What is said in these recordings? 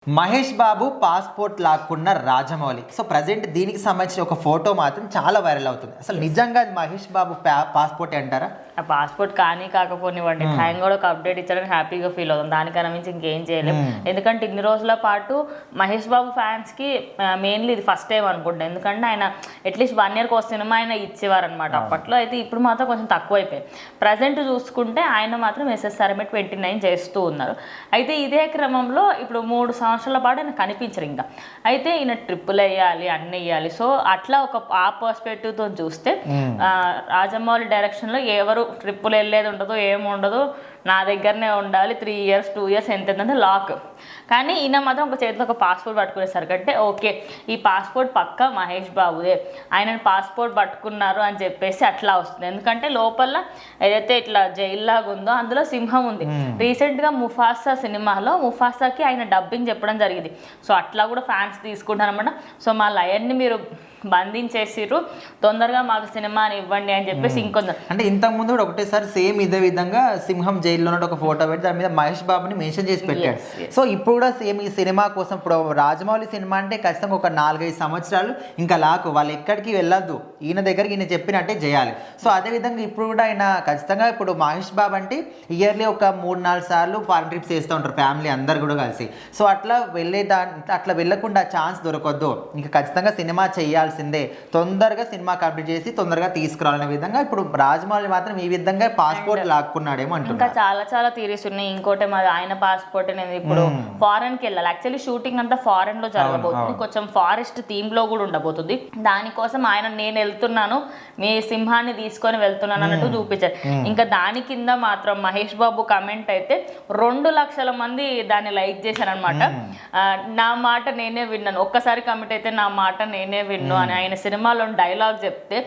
Mahesh Babu passport లాక్కున్న Rajamouli. So present దీనికి సంబంధించిన ఒక ఫోటో మాత్రం చాలా వైరల్ అవుతుంది. అసలు నిజంగా అది మహేష్ బాబు పాస్పోర్ట్ అంటారా? ఆ పాస్పోర్ట్ కానీ కాకపోనివ్వండి, ఆయన కూడా ఒక అప్డేట్ ఇచ్చారని హ్యాపీగా ఫీల్ అవుతుంది. దానికన్నా మించి ఇంకేం చేయలేము. ఎందుకంటే ఇన్ని రోజుల పాటు మహేష్ బాబు ఫ్యాన్స్కి మెయిన్లీ ఇది ఫస్ట్ టైం అనుకుంటా. ఎందుకంటే ఆయన అట్లీస్ట్ 1 yearకి ఒక సినిమా ఆయన ఇచ్చేవారు అనమాట అప్పట్లో. అయితే ఇప్పుడు మాత్రం కొంచెం తక్కువ అయిపోయాయి. ప్రజెంట్ చూసుకుంటే ఆయన మాత్రం SSRM 29 చేస్తూ ఉన్నారు. అయితే ఇదే క్రమంలో ఇప్పుడు 3 సంవత్సరాల పాటు ఆయన కనిపించరు ఇంకా. అయితే ఈయన ట్రిప్పులు వేయాలి, అన్నీ వేయాలి. సో అట్లా ఒక ఆ పర్స్పెక్టివ్తో చూస్తే రాజమౌళి డైరెక్షన్లో ఎవరు ట్రిప్పులు వెళ్ళేది ఉండదు, ఏముండదు, నా దగ్గరనే ఉండాలి, 3 years 2 years ఎంతంటే లాక్. కానీ ఈయన మాత్రం ఒక చేతిలో ఒక పాస్పోర్ట్ పట్టుకునేసరికంటే ఓకే, ఈ పాస్పోర్ట్ పక్క మహేష్ బాబుదే, ఆయన పాస్పోర్ట్ పట్టుకున్నారు అని చెప్పేసి అట్లా వస్తుంది. ఎందుకంటే లోపల ఏదైతే ఇట్లా జైల్లాగా ఉందో అందులో సింహం ఉంది. రీసెంట్గా ముఫాసా సినిమాలో ముఫాసాకి ఆయన డబ్బింగ్ చెప్పడం జరిగింది. సో అట్లా కూడా ఫ్యాన్స్ తీసుకుంటారు అనమాట. సో మా లయన్ని మీరు బంధించేసిర్రు, తొందరగా మాకు సినిమాని ఇవ్వండి అని చెప్పేసి ఇంకొందరు. అంటే ఇంతకుముందు కూడా ఒకటేసారి సేమ్ ఇదే విధంగా సింహం జైల్లో ఒక ఫోటో పెట్టి దాని మీద మహేష్ బాబుని మెన్షన్ చేసి పెట్టాడు. సో ఇప్పుడు కూడా సేమ్ ఈ సినిమా కోసం ఇప్పుడు రాజమౌళి సినిమా అంటే ఖచ్చితంగా ఒక 4-5 సంవత్సరాలు ఇంకా లాకు, వాళ్ళు ఎక్కడికి వెళ్ళొద్దు, ఈయన దగ్గరికి ఈయన చెప్పినట్టే చేయాలి. సో అదేవిధంగా ఇప్పుడు కూడా ఆయన ఖచ్చితంగా ఇప్పుడు మహేష్ బాబు అంటే ఇయర్లీ ఒక 3-4 సార్లు ఫారెన్ ట్రిప్స్ చేస్తూ ఉంటారు ఫ్యామిలీ అందరు కూడా కలిసి. సో అట్లా అట్లా వెళ్ళకుండా ఛాన్స్ దొరకొద్దు, ఇంకా ఖచ్చితంగా సినిమా చేయాల్సిందే, తొందరగా సినిమా కంప్లీట్ చేసి తొందరగా తీసుకురావాలనే విధంగా ఇప్పుడు రాజమౌళి మాత్రం ఈ విధంగా పాస్పోర్ట్ లాక్కున్నాడేమో అంటున్నారు. ఇంకా చాలా చాలా థియరీస్ ఉన్నాయి. ఇంకోటి మాది ఆయన పాస్పోర్ట్ అనేది ఇప్పుడు ఫారెన్కి వెళ్ళాలి. యాక్చువల్లీ షూటింగ్ అంతా ఫారెన్ లో జరగబోతుంది, కొంచెం ఫారెస్ట్ థీమ్ లో కూడా ఉండబోతుంది. దానికోసం ఆయన నేను వెళ్తున్నాను, మీ సింహాన్ని తీసుకొని వెళ్తున్నాను అన్నట్టు చూపించారు. ఇంకా దాని కింద మాత్రం మహేష్ బాబు కమెంట్ అయితే 2 లక్షల మంది దాన్ని లైక్ చేశారనమాట. నా మాట నేనే విన్నాను, ఒక్కసారి కమెంట్ అయితే నా మాట నేనే విన్ను అని ఆయన సినిమాలో డైలాగ్ చెప్తే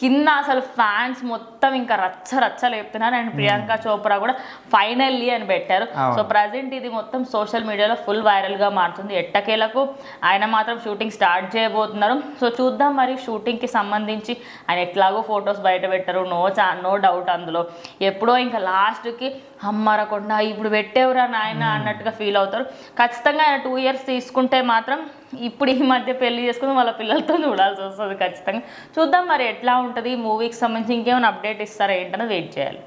కింద అసలు ఫ్యాన్స్ మొత్తం ఇంకా రచ్చ లేపుతున్నారు. అండ్ ప్రియాంక చోప్రా కూడా ఫైనల్లీ అని పెట్టారు. సో ప్రజెంట్ ఇది మొత్తం సోషల్ మీడియాలో ఫుల్ వైరల్ గా మారుతుంది. ఎట్టకేలకు ఆయన మాత్రం షూటింగ్ స్టార్ట్ చేయబోతున్నారు. సో చూద్దాం మరి షూటింగ్ కి సంబంధించి. ఆయన ఎట్లాగో ఫొటోస్ బయట పెట్టారు, నో డౌట్. అందులో ఎప్పుడో ఇంకా లాస్ట్కి అమ్మరకుండా ఇప్పుడు పెట్టేవరా నాయన అన్నట్టుగా ఫీల్ అవుతారు. ఖచ్చితంగా ఆయన 2 years తీసుకుంటే మాత్రం ఇప్పుడు ఈ మధ్య పెళ్లి చేసుకుని వాళ్ళ పిల్లలతో చూడాల్సి వస్తుంది ఖచ్చితంగా. చూద్దాం మరి ఎట్లా ఉంటుంది. మూవీకి సంబంధించి ఇంకేమైనా అప్డేట్ ఇస్తారా ఏంటనేది వెయిట్ చేయాలి.